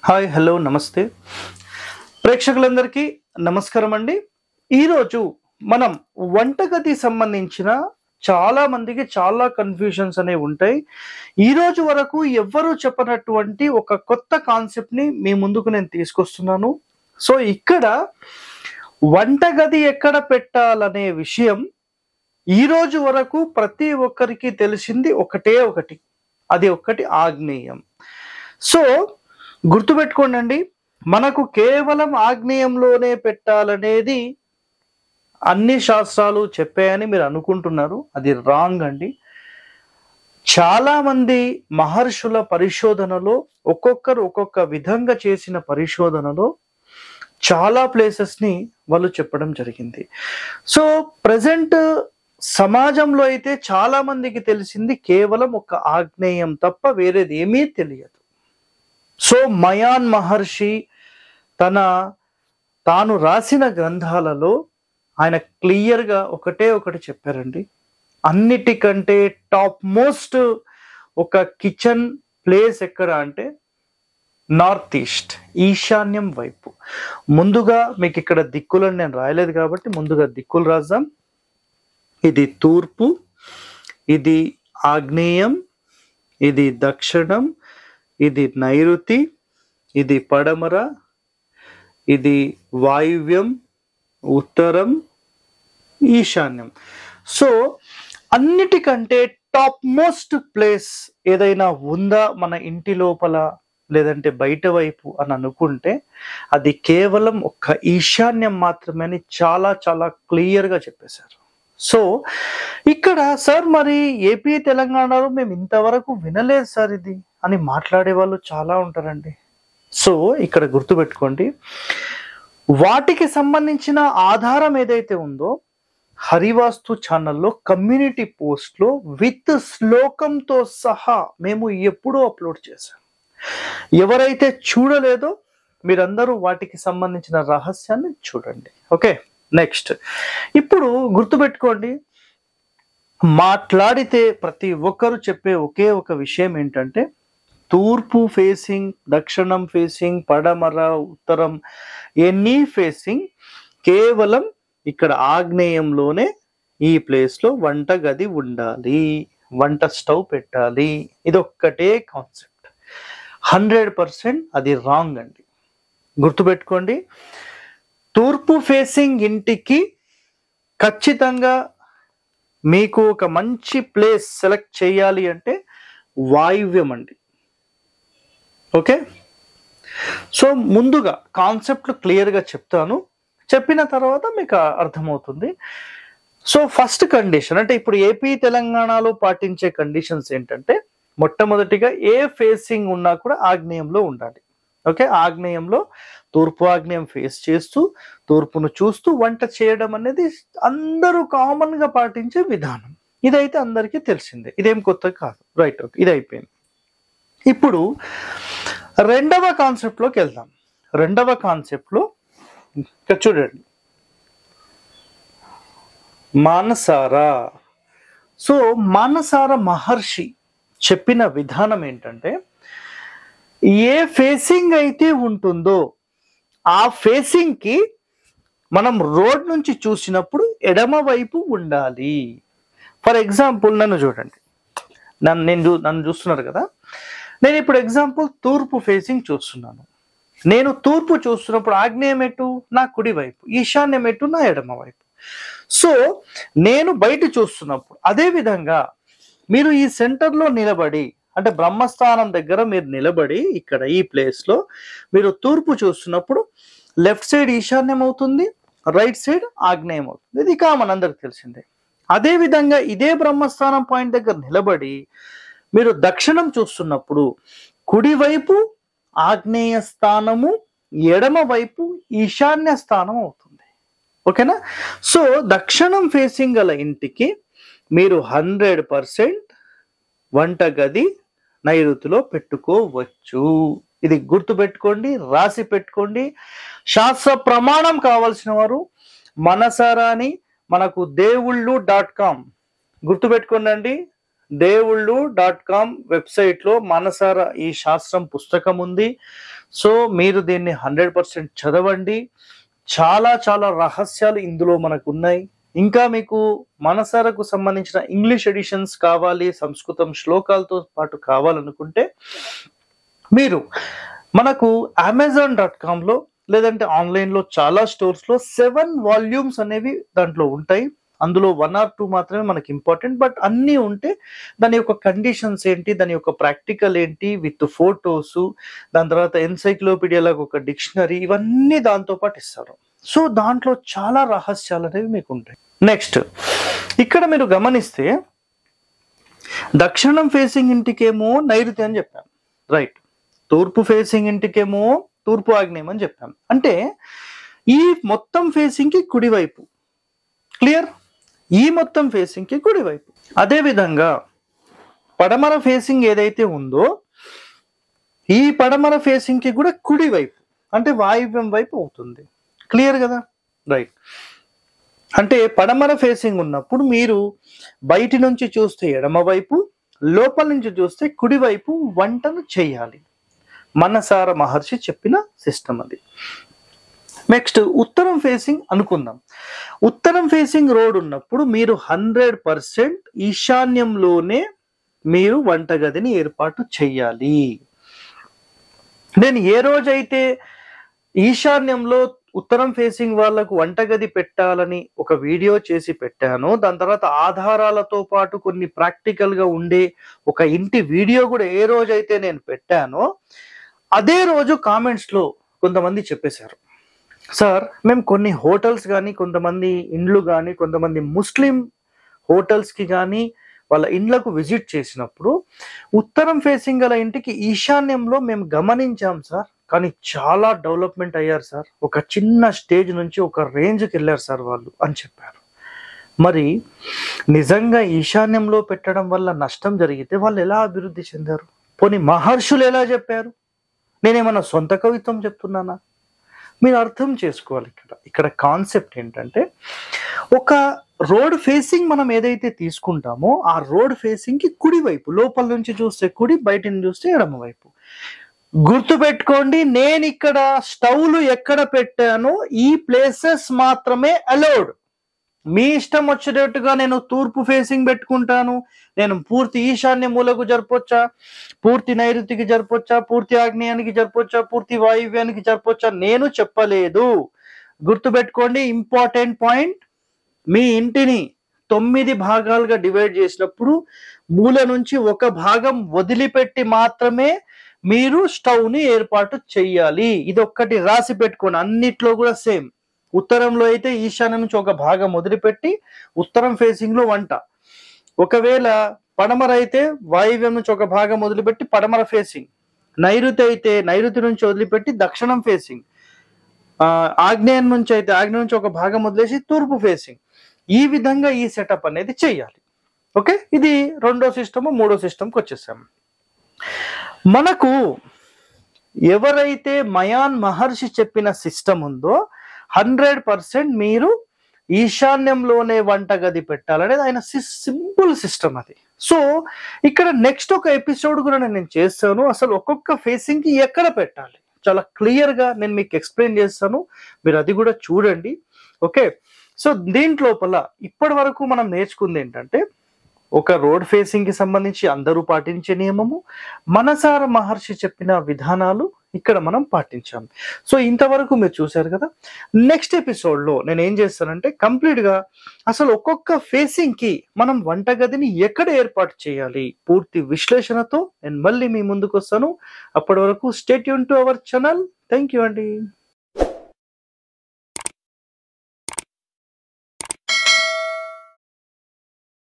Hi hello నమస్తే ప్రేక్షకులందరికీ నమస్కారం అండి. ఈరోజు మనం వంటగది సంబంధించిన చాలా మందికి చాలా కన్ఫ్యూజన్స్ అనేవి ఉంటాయి. ఈరోజు వరకు ఎవ్వరూ చెప్పనటువంటి ఒక కొత్త కాన్సెప్ట్ని మీ ముందుకు నేను తీసుకొస్తున్నాను. సో ఇక్కడ వంటగది ఎక్కడ పెట్టాలనే విషయం ఈరోజు వరకు ప్రతి ఒక్కరికి తెలిసింది ఒకటే ఒకటి, అది ఒక్కటి ఆగ్నేయం. సో గుర్తుపెట్టుకోండి, మనకు కేవలం ఆగ్నేయంలోనే పెట్టాలనేది అన్ని శాస్త్రాలు చెప్పాయని మీరు అనుకుంటున్నారు. అది రాంగ్ అండి. చాలా మంది మహర్షుల పరిశోధనలో ఒక్కొక్కరు ఒక్కొక్క విధంగా చేసిన పరిశోధనలో చాలా ప్లేసెస్ని వాళ్ళు చెప్పడం జరిగింది. సో ప్రజెంట్ సమాజంలో అయితే చాలా మందికి తెలిసింది కేవలం ఒక ఆగ్నేయం తప్ప వేరేది ఏమీ తెలియదు. సో మయాన్ మహర్షి తాను రాసిన గ్రంథాలలో ఆయన క్లియర్గా ఒకటే ఒకటి చెప్పారండి. అన్నిటికంటే టాప్ మోస్ట్ ఒక కిచెన్ ప్లేస్ ఎక్కడ అంటే నార్త్ ఈస్ట్, ఈశాన్యం వైపు. ముందుగా మీకు ఇక్కడ దిక్కులను నేను రాయలేదు కాబట్టి ముందుగా దిక్కులు రాద్దాం. ఇది తూర్పు, ఇది ఆగ్నేయం, ఇది దక్షిణం, ఇది నైరుతి, ఇది పడమర, ఇది వాయువ్యం, ఉత్తరం, ఈశాన్యం. సో అన్నిటికంటే టాప్ మోస్ట్ ప్లేస్ ఏదైనా ఉందా మన ఇంటి లోపల లేదంటే బయట వైపు అని అనుకుంటే అది కేవలం ఒక్క ఈశాన్యం మాత్రమే అని చాలా చాలా క్లియర్గా చెప్పేశారు. సో ఇక్కడ సార్ మరి ఏపీ తెలంగాణలో మేము ఇంతవరకు వినలేదు సార్ ఇది అని మాట్లాడే వాళ్ళు చాలా ఉంటారండి. సో ఇక్కడ గుర్తుపెట్టుకోండి, వాటికి సంబంధించిన ఆధారం ఏదైతే ఉందో హరివాస్తు ఛానల్లో కమ్యూనిటీ పోస్ట్లో విత్ శ్లోకంతో సహా మేము ఎప్పుడూ అప్లోడ్ చేశాం. ఎవరైతే చూడలేదో మీరందరూ వాటికి సంబంధించిన రహస్యాన్ని చూడండి. ఓకే, నెక్స్ట్ ఇప్పుడు గుర్తుపెట్టుకోండి, మాట్లాడితే ప్రతి ఒక్కరు చెప్పే ఒకే ఒక విషయం ఏంటంటే తూర్పు ఫేసింగ్, దక్షిణం ఫేసింగ్, పడమర, ఉత్తరం, ఎనీ ఫేసింగ్ కేవలం ఇక్కడ ఆగ్నేయంలోనే ఈ ప్లేస్లో వంట గది ఉండాలి, వంట స్టవ్ పెట్టాలి. ఇది ఒక్కటే కాన్సెప్ట్. 100% అది రాంగ్ అండి. గుర్తుపెట్టుకోండి, తూర్పు ఫేసింగ్ ఇంటికి ఖచ్చితంగా మీకు ఒక మంచి ప్లేస్ సెలెక్ట్ చేయాలి అంటే వాయువ్యం అండి. ఓకే, సో ముందుగా కాన్సెప్ట్లు క్లియర్గా చెప్తాను, చెప్పిన తర్వాత మీకు అర్థమవుతుంది. సో ఫస్ట్ కండిషన్ అంటే ఇప్పుడు ఏపీ తెలంగాణలో పాటించే కండిషన్స్ ఏంటంటే మొట్టమొదటిగా ఏ ఫేసింగ్ ఉన్నా కూడా ఆగ్నేయంలో ఉండాలి. ఓకే, ఆగ్నేయంలో తూర్పు ఆగ్నేయం ఫేస్ చేస్తూ తూర్పును చూస్తూ వంట చేయడం అనేది అందరూ కామన్గా పాటించే విధానం. ఇదైతే అందరికీ తెలిసిందే, ఇదేం కొత్త కాదు. రైట్, ఓకే, ఇది అయిపోయింది. ఇప్పుడు రెండవ కాన్సెప్ట్లోకి వెళ్దాం. రెండవ కాన్సెప్ట్లో ఇక్కడ చూడండి, మానసారా. సో మానసార మహర్షి చెప్పిన విధానం ఏంటంటే ఏ ఫేసింగ్ అయితే ఉంటుందో ఆ ఫేసింగ్కి మనం రోడ్ నుంచి చూసినప్పుడు ఎడమ వైపు ఉండాలి. ఫర్ ఎగ్జాంపుల్ నన్ను చూడండి, నన్ను చూస్తున్నారు కదా, నేను ఇప్పుడు ఎగ్జాంపుల్ తూర్పు ఫేసింగ్ చూస్తున్నాను. నేను తూర్పు చూస్తున్నప్పుడు ఆగ్నేయం ఎటు నా కుడి వైపు, ఈశాన్యం ఎటు నా ఎడమ వైపు. సో నేను బయట చూస్తున్నప్పుడు అదేవిధంగా మీరు ఈ సెంటర్లో నిలబడి అంటే బ్రహ్మస్థానం దగ్గర మీరు నిలబడి ఇక్కడ ఈ ప్లేస్లో మీరు తూర్పు చూస్తున్నప్పుడు లెఫ్ట్ సైడ్ ఈశాన్యం అవుతుంది, రైట్ సైడ్ ఆగ్నేయం అవుతుంది. ఇది కామన్, అందరికి తెలిసిందే. అదేవిధంగా ఇదే బ్రహ్మస్థానం పాయింట్ దగ్గర నిలబడి మీరు దక్షిణం చూస్తున్నప్పుడు కుడివైపు ఆగ్నేయ స్థానము, ఎడమ వైపు ఈశాన్య స్థానం అవుతుంది. ఓకేనా? సో దక్షిణం ఫేసింగ్ గల ఇంటికి మీరు 100% వంటగది నైరుతిలో పెట్టుకోవచ్చు. ఇది గుర్తుపెట్టుకోండి, రాసి పెట్టుకోండి. శాస్త్ర ప్రమాణం కావాల్సిన వారు మనసారాని మనకు దేవుళ్ళు.com గుర్తుపెట్టుకోండి అండి. దేవుళ్ళు.com వెబ్సైట్లో మనసారా ఈ శాస్త్రం పుస్తకం ఉంది. సో మీరు దీన్ని 100% చదవండి. చాలా చాలా రహస్యాలు ఇందులో మనకు ఉన్నాయి. ఇంకా మీకు మనసారకు సంబంధించిన ఇంగ్లీష్ ఎడిషన్స్ కావాలి, సంస్కృతం శ్లోకాలతో పాటు కావాలనుకుంటే మీరు మనకు amazon.comలో లేదంటే ఆన్లైన్లో చాలా స్టోర్స్లో 7 వాల్యూమ్స్ అనేవి దాంట్లో ఉంటాయి. అందులో 1 or 2 మాత్రమే మనకి ఇంపార్టెంట్. బట్ అన్నీ ఉంటే దాని యొక్క కండిషన్స్ ఏంటి, దాని యొక్క ప్రాక్టికల్ ఏంటి విత్ ఫోటోస్, దాని తర్వాత ఎన్సైక్లోపీడియాలకు ఒక డిక్షనరీ, ఇవన్నీ దాంతో పాటు ఇస్తారు. సో దాంట్లో చాలా రహస్యాలు అనేవి మీకు ఉంటాయి. నెక్స్ట్ ఇక్కడ మీరు గమనిస్తే దక్షిణం ఫేసింగ్ ఇంటికేమో నైరుతి అని చెప్పాను, రైట్. తూర్పు ఫేసింగ్ ఇంటికేమో తూర్పు ఆగ్నేయం అని చెప్పాను. అంటే ఈ మొత్తం ఫేసింగ్ కి కుడివైపు, క్లియర్. ఈ మొత్తం ఫేసింగ్ కి కుడివైపు. అదే విధంగా పడమర ఫేసింగ్ ఏదైతే ఉందో ఈ పడమర ఫేసింగ్ కి కూడా కుడివైపు, అంటే వాయువ్యం వైపు అవుతుంది. క్లియర్ కదా, రైట్. అంటే పడమర ఫేసింగ్ ఉన్నప్పుడు మీరు బయటి నుంచి చూస్తే ఎడమవైపు, లోపల నుంచి చూస్తే కుడివైపు వంటను చేయాలి. మనసార మహర్షి చెప్పిన సిస్టమ్ అది. నెక్స్ట్ ఉత్తరం ఫేసింగ్ అనుకుందాం. ఉత్తరం ఫేసింగ్ రోడ్ ఉన్నప్పుడు మీరు 100% ఈశాన్యంలోనే మీరు వంటగదిని ఏర్పాటు చేయాలి. నేను ఏ రోజైతే ఈశాన్యంలో ఉత్తరం ఫేసింగ్ వాళ్లకు వంటగది పెట్టాలని ఒక వీడియో చేసి పెట్టానో, దాని తర్వాత ఆధారాలతో పాటు కొన్ని ప్రాక్టికల్ గా ఉండే ఒక ఇంటి వీడియో కూడా ఏ రోజైతే నేను పెట్టానో అదే రోజు కామెంట్స్ లో కొంతమంది చెప్పేశారు, సార్ మేము కొన్ని హోటల్స్ కానీ, కొంతమంది ఇండ్లు కానీ, కొంతమంది ముస్లిం హోటల్స్ కి కానీ వాళ్ళ ఇండ్లకు విజిట్ చేసినప్పుడు ఉత్తరం ఫేసింగ్ గల ఇంటికి ఈశాన్యంలో మేము గమనించాం సార్, కానీ చాలా డెవలప్మెంట్ అయ్యారు సార్, ఒక చిన్న స్టేజ్ నుంచి ఒక రేంజ్కి వెళ్ళారు సార్ వాళ్ళు అని చెప్పారు. మరి నిజంగా ఈశాన్యంలో పెట్టడం వల్ల నష్టం జరిగితే వాళ్ళు ఎలా అభివృద్ధి చెందారు? పోనీ మహర్షులు ఎలా చెప్పారు? నేనేమన్నా సొంత కవిత్వం చెప్తున్నానా? మీరు అర్థం చేసుకోవాలి. ఇక్కడ కాన్సెప్ట్ ఏంటంటే, ఒక రోడ్ ఫేసింగ్ మనం ఏదైతే తీసుకుంటామో ఆ రోడ్ ఫేసింగ్ కి కుడివైపు, లోపల నుంచి చూస్తే కుడి, బయట నుంచి చూస్తే ఎడమ వైపు. గుర్తుపెట్టుకోండి, నేను ఇక్కడ స్టవ్లు ఎక్కడ పెట్టానో ఈ ప్లేసెస్ మాత్రమే అలౌడ్. మీ ఇష్టం వచ్చేటట్టుగా నేను తూర్పు ఫేసింగ్ పెట్టుకుంటాను, నేను పూర్తి ఈశాన్య మూలకు జరపొచ్చా, పూర్తి నైరుతికి జరపొచ్చా, పూర్తి ఆగ్నేయానికి జరపొచ్చా, పూర్తి వాయువ్యానికి జరపొచ్చా, నేను చెప్పలేదు. గుర్తుపెట్టుకోండి, ఇంపార్టెంట్ పాయింట్. మీ ఇంటిని 9 భాగాలుగా డివైడ్ చేసినప్పుడు మూల నుంచి ఒక భాగం వదిలిపెట్టి మాత్రమే మీరు స్టవ్ ని ఏర్పాటు చెయ్యాలి. ఇది ఒక్కటి రాసి పెట్టుకోండి. అన్నిట్లో కూడా సేమ్. ఉత్తరంలో అయితే ఈశాన్యం నుంచి ఒక భాగం వదిలిపెట్టి ఉత్తరం ఫేసింగ్ లో వంట. ఒకవేళ పడమర అయితే వాయువ్యం నుంచి ఒక భాగం వదిలిపెట్టి పడమర ఫేసింగ్. నైరుతి అయితే నైరుతి నుంచి వదిలిపెట్టి దక్షిణం ఫేసింగ్. ఆగ్నేయం నుంచి అయితే ఆగ్నేయం నుంచి ఒక భాగం వదిలేసి తూర్పు ఫేసింగ్. ఈ విధంగా ఈ సెటప్ అనేది చెయ్యాలి. ఓకే, ఇది రెండో సిస్టమ్. మూడో సిస్టమ్కి వచ్చేసాము. మనకు ఎవరైతే మయాన్ మహర్షి చెప్పిన సిస్టమ్ ఉందో 100% మీరు ఈశాన్యంలోనే వంటగది పెట్టాలనేది ఆయన సింపుల్ సిస్టమ్ అది. సో ఇక్కడ నెక్స్ట్ ఒక ఎపిసోడ్ కూడా నేను చేస్తాను, అసలు ఒక్కొక్క ఫేసింగ్ కి ఎక్కడ పెట్టాలి చాలా క్లియర్ గా నేను మీకు ఎక్స్ప్లెయిన్ చేస్తాను. మీరు అది కూడా చూడండి. ఓకే, సో దీంట్లోపల ఇప్పటి వరకు మనం నేర్చుకుంది ఏంటంటే, ఒక రోడ్ ఫేసింగ్ కి సంబంధించి అందరూ పాటించే నియమము, మనసార మహర్షి చెప్పిన విధానాలు ఇక్కడ మనం పాటించాం. సో ఇంతవరకు మీరు చూశారు కదా. నెక్స్ట్ ఎపిసోడ్ లో నేను ఏం చేస్తానంటే, కంప్లీట్ గా అసలు ఒక్కొక్క ఫేసింగ్ కి మనం వంటగదిని ఎక్కడ ఏర్పాటు చేయాలి పూర్తి విశ్లేషణతో నేను మళ్ళీ మీ ముందుకు వస్తాను. అప్పటి వరకు stay tune to our channel. Thank you అండి.